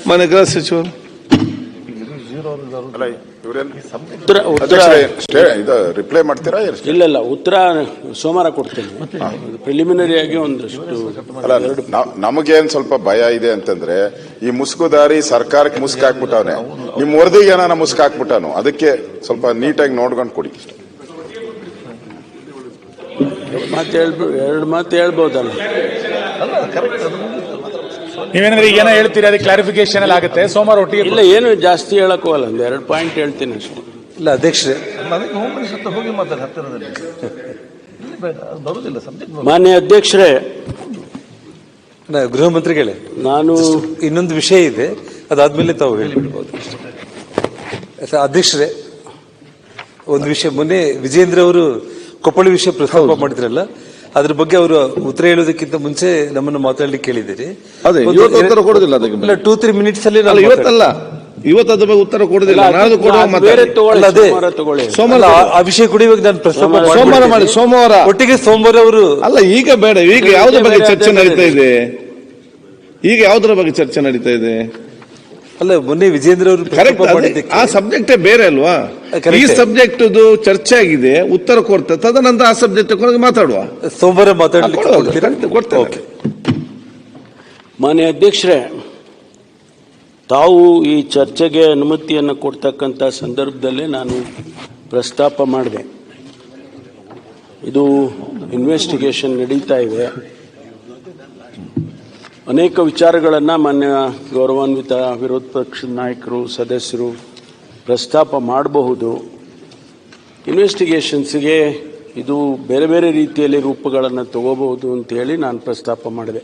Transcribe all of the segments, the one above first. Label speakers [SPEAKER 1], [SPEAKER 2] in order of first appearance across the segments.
[SPEAKER 1] ಮಾನ್ಯ ಗೃಹ ಸಚಿವರು.
[SPEAKER 2] ರಿಪ್ಲೈ ಮಾಡ್ತೀರಾ?
[SPEAKER 3] ಇಲ್ಲ, ಉತ್ತರ ಸೋಮವಾರ ಕೊಡ್ತೇನೆ. ಪ್ರಿಲಿಮಿನರಿ ಆಗಿ ಒಂದಷ್ಟು.
[SPEAKER 2] ನಮಗೇನ್ ಸ್ವಲ್ಪ ಭಯ ಇದೆ ಅಂತಂದ್ರೆ, ಈ ಮುಸುಕುದಾರಿ ಸರ್ಕಾರಕ್ಕೆ ಮುಸುಕು ಹಾಕ್ಬಿಟ್ಟವನೆ, ನಿಮ್ ವರದಿಗೆ ಏನಾನ ಮುಸುಕು ಹಾಕ್ಬಿಟ್ಟಾನು, ಅದಕ್ಕೆ ಸ್ವಲ್ಪ ನೀಟಾಗಿ ನೋಡ್ಕೊಂಡು ಕೊಡಿ.
[SPEAKER 3] ಎರಡು ಮಾತು ಹೇಳ್ಬೋದಲ್ಲ.
[SPEAKER 4] ನೀವೇನಂದ್ರೆ ಈಗ ಏನೋ ಹೇಳ್ತೀರಿ, ಅದಕ್ಕೆ ಕ್ಲಾರಿಫಿಕೇಶನ್ ಎಲ್ಲ ಆಗುತ್ತೆ ಸೋಮವಾರ ಒಟ್ಟಿಗೆ.
[SPEAKER 3] ಇಲ್ಲ, ಏನು ಜಾಸ್ತಿ ಹೇಳಕ್ ಹೋಗಲ್ಲ, ಒಂದು 2 ಪಾಯಿಂಟ್ ಹೇಳ್ತೀನಿ ಅಷ್ಟೇ.
[SPEAKER 5] ಇಲ್ಲ ಅಧ್ಯಕ್ಷರೇ,
[SPEAKER 1] ಹೋಗಿ ಮಾತಾಡಿ ಹತ್ತಿರದಲ್ಲಿ ಬರುದಿಲ್ಲ ಸಬ್ಜೆಕ್ಟ್.
[SPEAKER 3] ಮಾನ್ಯ ಅಧ್ಯಕ್ಷರೇ,
[SPEAKER 5] ಗೃಹ ಮಂತ್ರಿಗಳೇ,
[SPEAKER 3] ನಾನು
[SPEAKER 5] ಇನ್ನೊಂದು ವಿಷಯ ಇದೆ, ಅದಾದ್ಮೇಲೆ ತಾವು ಹೇಳಿಬಿಡ್ಬೋದು. ಅಧ್ಯಕ್ಷರೇ, ಒಂದು ವಿಷಯ, ಮೊನ್ನೆ ವಿಜೇಂದ್ರ ಅವರು ಕೊಪ್ಪಳ ವಿಷಯ ಪ್ರಸ್ತಾಪ ಮಾಡಿದ್ರಲ್ಲ, ಅದ್ರ ಬಗ್ಗೆ ಅವರು ಉತ್ತರ ಹೇಳೋದಕ್ಕಿಂತ ಮುಂಚೆ ನಮ್ಮನ್ನು ಮಾತಾಡ್ಲಿಕ್ಕೆ ಕೇಳಿದ್ದೀರಿ.
[SPEAKER 1] ಅದೇ ಇವತ್ತು ಉತ್ತರ ಕೊಡುದಿಲ್ಲ,
[SPEAKER 5] 2-3 ಮಿನಿಟ್ಸ್ ಅಲ್ಲಿ.
[SPEAKER 1] ಇವತ್ತಲ್ಲ, ಇವತ್ತು ಅದ್ರ ಬಗ್ಗೆ ಉತ್ತರ ಕೊಡುದಿಲ್ಲ, ನಾಳೆ ಕೊಡುವ.
[SPEAKER 5] ಸೋಮವಾರ ಆ ವಿಷಯ ಕೂಡ ಇವಾಗ ನಾನು ಪ್ರಸ್ತಾಪ
[SPEAKER 1] ಸೋಮವಾರ ಮಾಡಿ. ಸೋಮವಾರ
[SPEAKER 5] ಒಟ್ಟಿಗೆ ಸೋಮವಾರ ಅವರು
[SPEAKER 1] ಅಲ್ಲ, ಈಗ ಬೇಡ. ಈಗ ಯಾವುದ್ರ ಬಗ್ಗೆ ಚರ್ಚೆ ನಡೀತಾ ಇದೆ? ಈಗ ಯಾವುದರ ಬಗ್ಗೆ ಚರ್ಚೆ ನಡೀತಾ ಇದೆ?
[SPEAKER 5] ಅಲ್ಲ, ಮೊನ್ನೆ ವಿಜೇಂದ್ರ ಅವರು
[SPEAKER 1] ಆ ಸಬ್ಜೆಕ್ಟೇ ಬೇರೆ ಅಲ್ವಾ? ಈ ಸಬ್ಜೆಕ್ಟ್ ಚರ್ಚೆ ಆಗಿದೆ, ಉತ್ತರ ಕೊಡ್ತಾರೆ, ತದನಂತರ ಆ ಸಬ್ಜೆಕ್ಟ್ ಮಾತಾಡುವ.
[SPEAKER 5] ಸೋಮವಾರ ಮಾತಾಡಲಿಕ್ಕೆ
[SPEAKER 1] ಕೊಡ್ತೇವೆ.
[SPEAKER 3] ಮಾನ್ಯ ಅಧ್ಯಕ್ಷರೇ, ತಾವು ಈ ಚರ್ಚೆಗೆ ಅನುಮತಿಯನ್ನು ಕೊಡ್ತಕ್ಕಂಥ ಸಂದರ್ಭದಲ್ಲೇ ನಾನು ಪ್ರಸ್ತಾಪ ಮಾಡಿದೆ. ಇದು ಇನ್ವೆಸ್ಟಿಗೇಷನ್ ನಡೀತಾ ಇದೆ. ಅನೇಕ ವಿಚಾರಗಳನ್ನು ಮಾನ್ಯ ಗೌರವಾನ್ವಿತ ವಿರೋಧ ಪಕ್ಷದ ನಾಯಕರು, ಸದಸ್ಯರು ಪ್ರಸ್ತಾಪ ಮಾಡಬಹುದು. ಇನ್ವೆಸ್ಟಿಗೇಷನ್ಸ್ಗೆ ಇದು ಬೇರೆ ಬೇರೆ ರೀತಿಯಲ್ಲಿ ರೂಪಗಳನ್ನು ತಗೋಬಹುದು ಅಂತೇಳಿ ನಾನು ಪ್ರಸ್ತಾಪ ಮಾಡಿದೆ.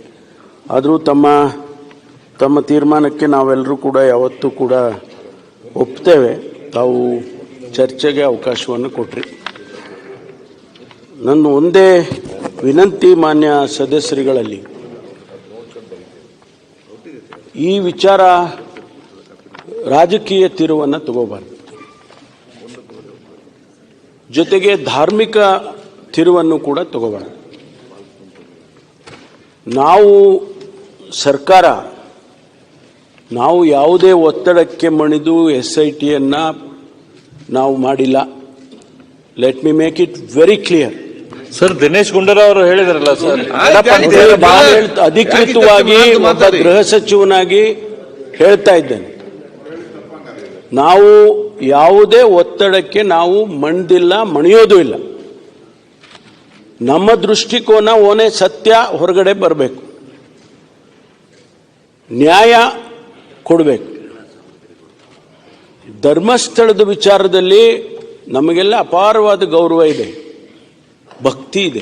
[SPEAKER 3] ಆದರೂ ತಮ್ಮ ತೀರ್ಮಾನಕ್ಕೆ ನಾವೆಲ್ಲರೂ ಕೂಡ ಯಾವತ್ತೂ ಕೂಡ ಒಪ್ತೇವೆ. ತಾವು ಚರ್ಚೆಗೆ ಅವಕಾಶವನ್ನು ಕೊಟ್ರಿ. ನನ್ನ ಒಂದೇ ವಿನಂತಿ ಮಾನ್ಯ ಸದಸ್ಯರುಗಳಲ್ಲಿ, ಈ ವಿಚಾರ ರಾಜಕೀಯ ತಿರುವನ್ನು ತಗೋಬಾರ್ದು, ಜೊತೆಗೆ ಧಾರ್ಮಿಕ ತಿರುವನ್ನು ಕೂಡ ತಗೋಬಾರ್ದು. ನಾವು ಸರ್ಕಾರ, ನಾವು ಯಾವುದೇ ಒತ್ತಡಕ್ಕೆ ಮಣಿದು SITಯನ್ನು ನಾವು ಮಾಡಿಲ್ಲ. Let me make it very clear.
[SPEAKER 5] Sir, Dinesh Gundurao ಅವರು ಹೇಳಿದಾರಲ್ಲ ಸರ್,
[SPEAKER 3] ಅಧಿಕೃತವಾಗಿ ಒಬ್ಬ ಗೃಹ ಸಚಿವನಾಗಿ ಹೇಳ್ತಾ ಇದ್ದೇನೆ, ನಾವು ಯಾವುದೇ ಒತ್ತಡಕ್ಕೆ ನಾವು ಮಣಿದಿಲ್ಲ, ಮಣಿಯೋದು ಇಲ್ಲ. ನಮ್ಮ ದೃಷ್ಟಿಕೋನ ಓನೇ ಸತ್ಯ ಹೊರಗಡೆ ಬರಬೇಕು, ನ್ಯಾಯ ಕೊಡಬೇಕು. ಧರ್ಮಸ್ಥಳದ ವಿಚಾರದಲ್ಲಿ ನಮಗೆಲ್ಲ ಅಪಾರವಾದ ಗೌರವ ಇದೆ, ಭಕ್ತಿ ಇದೆ.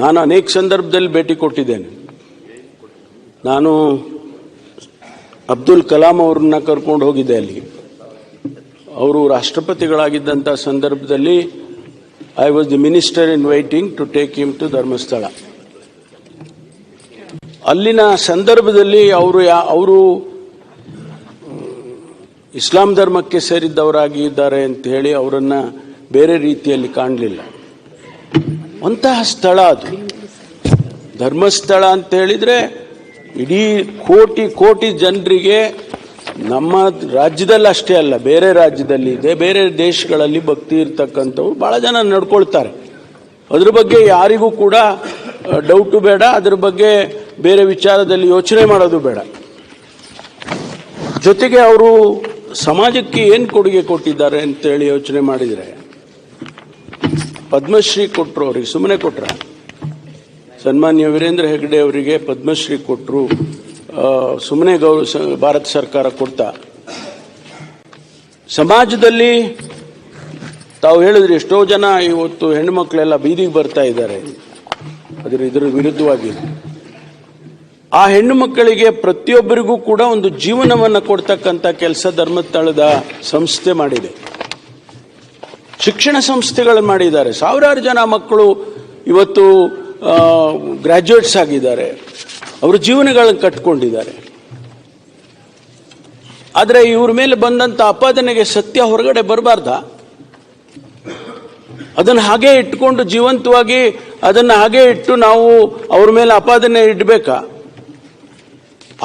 [SPEAKER 3] ನಾನು ಅನೇಕ ಸಂದರ್ಭದಲ್ಲಿ ಭೇಟಿ ಕೊಟ್ಟಿದ್ದೇನೆ. ನಾನು ಅಬ್ದುಲ್ ಕಲಾಂ ಅವ್ರನ್ನ ಕರ್ಕೊಂಡು ಹೋಗಿದ್ದೆ ಅಲ್ಲಿಗೆ. ಅವರು ರಾಷ್ಟ್ರಪತಿಗಳಾಗಿದ್ದಂಥ ಸಂದರ್ಭದಲ್ಲಿ I was the minister in waiting to take him to Dharmasthala. ಅಲ್ಲಿನ ಸಂದರ್ಭದಲ್ಲಿ ಅವರು ಇಸ್ಲಾಂ ಧರ್ಮಕ್ಕೆ ಸೇರಿದ್ದವರಾಗಿದ್ದಾರೆ ಅಂತ ಹೇಳಿ ಅವರನ್ನು ಬೇರೆ ರೀತಿಯಲ್ಲಿ ಕಾಣಲಿಲ್ಲ. ಅಂತಹ ಸ್ಥಳ ಅದು ಧರ್ಮಸ್ಥಳ ಅಂತ ಹೇಳಿದರೆ ಇಡೀ ಕೋಟಿ ಕೋಟಿ ಜನರಿಗೆ, ನಮ್ಮ ರಾಜ್ಯದಲ್ಲಿ ಅಷ್ಟೇ ಅಲ್ಲ, ಬೇರೆ ರಾಜ್ಯದಲ್ಲಿ ಇದೆ, ಬೇರೆ ದೇಶಗಳಲ್ಲಿ ಭಕ್ತಿ ಇರ್ತಕ್ಕಂಥವ್ರು ಭಾಳ ಜನ ನಡ್ಕೊಳ್ತಾರೆ. ಅದ್ರ ಬಗ್ಗೆ ಯಾರಿಗೂ ಕೂಡ ಡೌಟು ಬೇಡ, ಅದ್ರ ಬಗ್ಗೆ ಬೇರೆ ವಿಚಾರದಲ್ಲಿ ಯೋಚನೆ ಮಾಡೋದು ಬೇಡ. ಜೊತೆಗೆ ಅವರು ಸಮಾಜಕ್ಕೆ ಏನು ಕೊಡುಗೆ ಕೊಟ್ಟಿದ್ದಾರೆ ಅಂತೇಳಿ ಯೋಚನೆ ಮಾಡಿದರೆ, ಪದ್ಮಶ್ರೀ ಕೊಟ್ಟರು, ಅವರಿಗೆ ಸುಮ್ಮನೆ ಕೊಟ್ರ? ಸನ್ಮಾನ್ಯ ವೀರೇಂದ್ರ ಹೆಗ್ಗಡೆ ಅವರಿಗೆ ಪದ್ಮಶ್ರೀ ಕೊಟ್ಟರು, ಸುಮ್ಮನೆ ಭಾರತ ಸರ್ಕಾರ ಕೊಡ್ತಾ? ಸಮಾಜದಲ್ಲಿ ತಾವು ಹೇಳಿದ್ರಿ, ಎಷ್ಟೋ ಜನ ಇವತ್ತು ಹೆಣ್ಣು ಮಕ್ಕಳೆಲ್ಲ ಬೀದಿಗೆ ಬರ್ತಾ ಇದ್ದಾರೆ ಇದರ ವಿರುದ್ಧವಾಗಿ. ಆ ಹೆಣ್ಣು ಮಕ್ಕಳಿಗೆ ಪ್ರತಿಯೊಬ್ಬರಿಗೂ ಕೂಡ ಒಂದು ಜೀವನವನ್ನು ಕೊಡ್ತಕ್ಕಂಥ ಕೆಲಸ ಧರ್ಮಸ್ಥಳದ ಸಂಸ್ಥೆ ಮಾಡಿದೆ, ಶಿಕ್ಷಣ ಸಂಸ್ಥೆಗಳು ಮಾಡಿದ್ದಾರೆ. ಸಾವಿರಾರು ಜನ ಮಕ್ಕಳು ಇವತ್ತು ಗ್ರಾಜ್ಯುಯೇಟ್ಸ್ ಆಗಿದ್ದಾರೆ, ಅವರು ಜೀವನಗಳನ್ನು ಕಟ್ಕೊಂಡಿದ್ದಾರೆ. ಆದರೆ ಇವ್ರ ಮೇಲೆ ಬಂದಂಥ ಆಪಾದನೆಗೆ ಸತ್ಯ ಹೊರಗಡೆ ಬರಬಾರ್ದಾ? ಅದನ್ನು ಹಾಗೆ ಇಟ್ಕೊಂಡು ಜೀವಂತವಾಗಿ ಅದನ್ನು ಹಾಗೆ ಇಟ್ಟು ನಾವು ಅವ್ರ ಮೇಲೆ ಆಪಾದನೆ ಇಡಬೇಕಾ?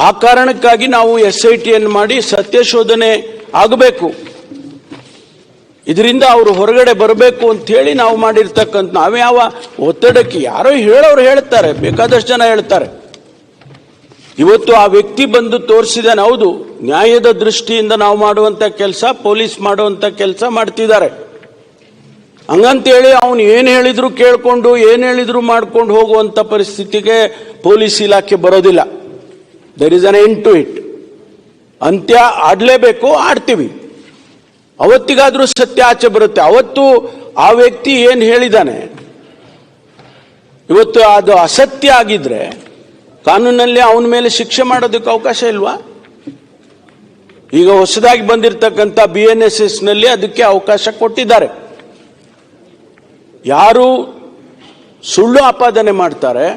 [SPEAKER 3] ಆ ಕಾರಣಕ್ಕಾಗಿ ನಾವು SIT ಮಾಡಿ ಸತ್ಯ ಶೋಧನೆ ಆಗಬೇಕು, ಇದರಿಂದ ಅವರು ಹೊರಗಡೆ ಬರಬೇಕು ಅಂತ ಹೇಳಿ ನಾವು ಮಾಡಿರ್ತಕ್ಕಂಥ, ನಾವ್ಯಾವ ಒತ್ತಡಕ್ಕೆ ಯಾರೋ ಹೇಳೋರು ಹೇಳ್ತಾರೆ, ಬೇಕಾದಷ್ಟು ಜನ ಹೇಳ್ತಾರೆ. ಇವತ್ತು ಆ ವ್ಯಕ್ತಿ ಬಂದು ತೋರಿಸಿದಾನೆ, ಹೌದು ನ್ಯಾಯದ ದೃಷ್ಟಿಯಿಂದ ನಾವು ಮಾಡುವಂತ ಕೆಲಸ, ಪೊಲೀಸ್ ಮಾಡುವಂತ ಕೆಲಸ ಮಾಡ್ತಿದ್ದಾರೆ. ಹಂಗಂತೇಳಿ ಅವನು ಏನು ಹೇಳಿದ್ರು ಕೇಳ್ಕೊಂಡು ಏನು ಹೇಳಿದ್ರು ಮಾಡ್ಕೊಂಡು ಹೋಗುವಂತ ಪರಿಸ್ಥಿತಿಗೆ ಪೊಲೀಸ್ ಇಲಾಖೆ ಬರೋದಿಲ್ಲ. There is an end to it. ಅಂತ್ಯ ಆಡ್ಲೇಬೇಕು, ಆಡ್ತೀವಿ. ಅವತ್ತಿಗಾದ್ರೂ ಸತ್ಯ ಆಚೆ ಬರುತ್ತೆ. ಅವತ್ತು ಆ ವ್ಯಕ್ತಿ ಏನು ಹೇಳಿದಾನೆ, ಇವತ್ತು ಅದು ಅಸತ್ಯ ಆಗಿದ್ರೆ ಕಾನೂನಲ್ಲಿ ಅವನ ಮೇಲೆ ಶಿಕ್ಷೆ ಮಾಡೋದಕ್ಕೆ ಅವಕಾಶ ಇಲ್ವಾ? ಈಗ ಹೊಸದಾಗಿ ಬಂದಿರತಕ್ಕಂಥ BNSS ನಲ್ಲಿ ಅದಕ್ಕೆ ಅವಕಾಶ ಕೊಟ್ಟಿದ್ದಾರೆ. ಯಾರು ಸುಳ್ಳು ಆಪಾದನೆ ಮಾಡ್ತಾರೆ,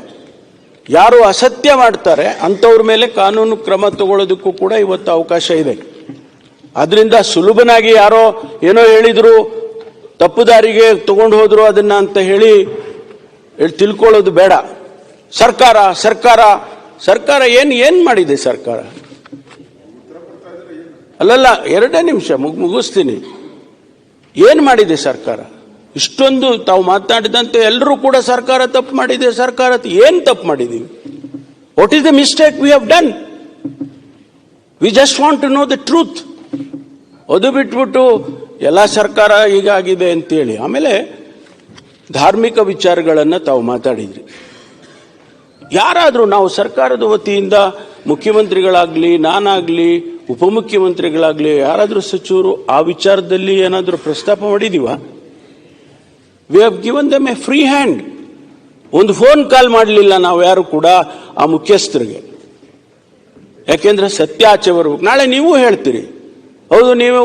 [SPEAKER 3] ಯಾರು ಅಸತ್ಯ ಮಾಡ್ತಾರೆ ಅಂಥವ್ರ ಮೇಲೆ ಕಾನೂನು ಕ್ರಮ ತಗೊಳ್ಳೋದಕ್ಕೂ ಕೂಡ ಇವತ್ತು ಅವಕಾಶ ಇದೆ. ಆದ್ರಿಂದ ಸುಲಭನಾಗಿ ಯಾರೋ ಏನೋ ಹೇಳಿದ್ರು, ತಪ್ಪು ದಾರಿಗೆ ತಗೊಂಡು ಹೋದ್ರು ಅದನ್ನ ಅಂತ ಹೇಳಿ ತಿಳ್ಕೊಳ್ಳೋದು ಬೇಡ. ಸರ್ಕಾರ ಏನ್ ಮಾಡಿದೆ ಸರ್ಕಾರ? ಅಲ್ಲಲ್ಲ, 2 ನಿಮಿಷ ಮುಗಿಸ್ತೀನಿ. ಏನ್ ಮಾಡಿದೆ ಸರ್ಕಾರ? ಇಷ್ಟೊಂದು ತಾವು ಮಾತನಾಡಿದಂತೆ ಎಲ್ಲರೂ ಕೂಡ ಸರ್ಕಾರ ತಪ್ಪು ಮಾಡಿದೆ, ಸರ್ಕಾರ ಏನ್ ತಪ್ಪು ಮಾಡಿದೀವಿ? What is the mistake we have done? We just want to know the truth. ಅದು ಬಿಟ್ಬಿಟ್ಟು ಎಲ್ಲ ಸರ್ಕಾರ ಹೀಗಾಗಿದೆ ಅಂತೇಳಿ. ಆಮೇಲೆ ಧಾರ್ಮಿಕ ವಿಚಾರಗಳನ್ನು ತಾವು ಮಾತಾಡಿದ್ರಿ. ಯಾರಾದರೂ ನಾವು ಸರ್ಕಾರದ ವತಿಯಿಂದ ಮುಖ್ಯಮಂತ್ರಿಗಳಾಗ್ಲಿ, ನಾನಾಗ್ಲಿ, ಉಪಮುಖ್ಯಮಂತ್ರಿಗಳಾಗ್ಲಿ, ಯಾರಾದರೂ ಸಚಿವರು ಆ ವಿಚಾರದಲ್ಲಿ ಏನಾದರೂ ಪ್ರಸ್ತಾಪ ಮಾಡಿದೀವ? We have given them a free hand. ಒಂದು ಫೋನ್ ಕಾಲ್ ಮಾಡಲಿಲ್ಲ ನಾವು ಯಾರು ಕೂಡ ಆ ಮುಖ್ಯಸ್ಥರಿಗೆ. ಯಾಕೆಂದ್ರೆ ಸತ್ಯ ಆಚೆ ಬರ್ಬೇಕು. ನಾಳೆ ನೀವು ಹೇಳ್ತೀರಿ, ಹೌದು ನೀವು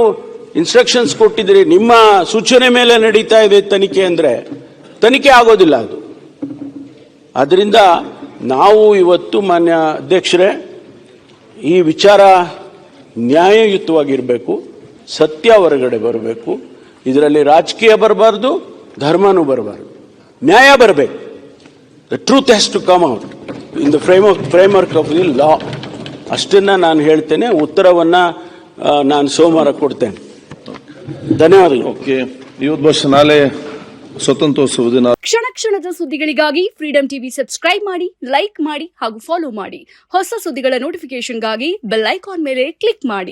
[SPEAKER 3] ಇನ್ಸ್ಟ್ರಕ್ಷನ್ಸ್ ಕೊಟ್ಟಿದ್ದೀರಿ, ನಿಮ್ಮ ಸೂಚನೆ ಮೇಲೆ ನಡೀತಾ ಇದೆ ತನಿಖೆ, ಅಂದ್ರೆ ತನಿಖೆ ಆಗೋದಿಲ್ಲ ಅದು. ಆದ್ರಿಂದ ನಾವು ಇವತ್ತು ಮಾನ್ಯ ಅಧ್ಯಕ್ಷರೇ, ಈ ವಿಚಾರ ನ್ಯಾಯಯುತವಾಗಿರಬೇಕು, ಸತ್ಯ ಹೊರಗಡೆ ಬರಬೇಕು. ಇದರಲ್ಲಿ ರಾಜಕೀಯ ಬರಬಾರ್ದು, ಧರ್ಮನೂ ಬರಬಾರ್ದು, ನ್ಯಾಯ ಬರಬೇಕು. The truth has to come out in the framework of the law. ಅಷ್ಟನ್ನ ನಾನು ಹೇಳ್ತೇನೆ. ಉತ್ತರವನ್ನ ನಾನು ಸೋಮವಾರ ಕೊಡ್ತೇನೆ. ಧನ್ಯವಾದಗಳು.
[SPEAKER 1] ಓಕೆ, ಇವತ್ತು ಬಹುಶಃ ನಾಳೆ ಸ್ವತಂತ್ರೋತ್ಸವ ದಿನ.
[SPEAKER 6] ಕ್ಷಣ ಕ್ಷಣದ ಸುದ್ದಿಗಳಿಗಾಗಿ ಫ್ರೀಡಂ ಟಿವಿ ಸಬ್ಸ್ಕ್ರೈಬ್ ಮಾಡಿ, ಲೈಕ್ ಮಾಡಿ ಹಾಗೂ ಫಾಲೋ ಮಾಡಿ. ಹೊಸ ಸುದ್ದಿಗಳ ನೋಟಿಫಿಕೇಶನ್ಗಾಗಿ ಬೆಲ್ ಐಕಾನ್ ಮೇಲೆ ಕ್ಲಿಕ್ ಮಾಡಿ.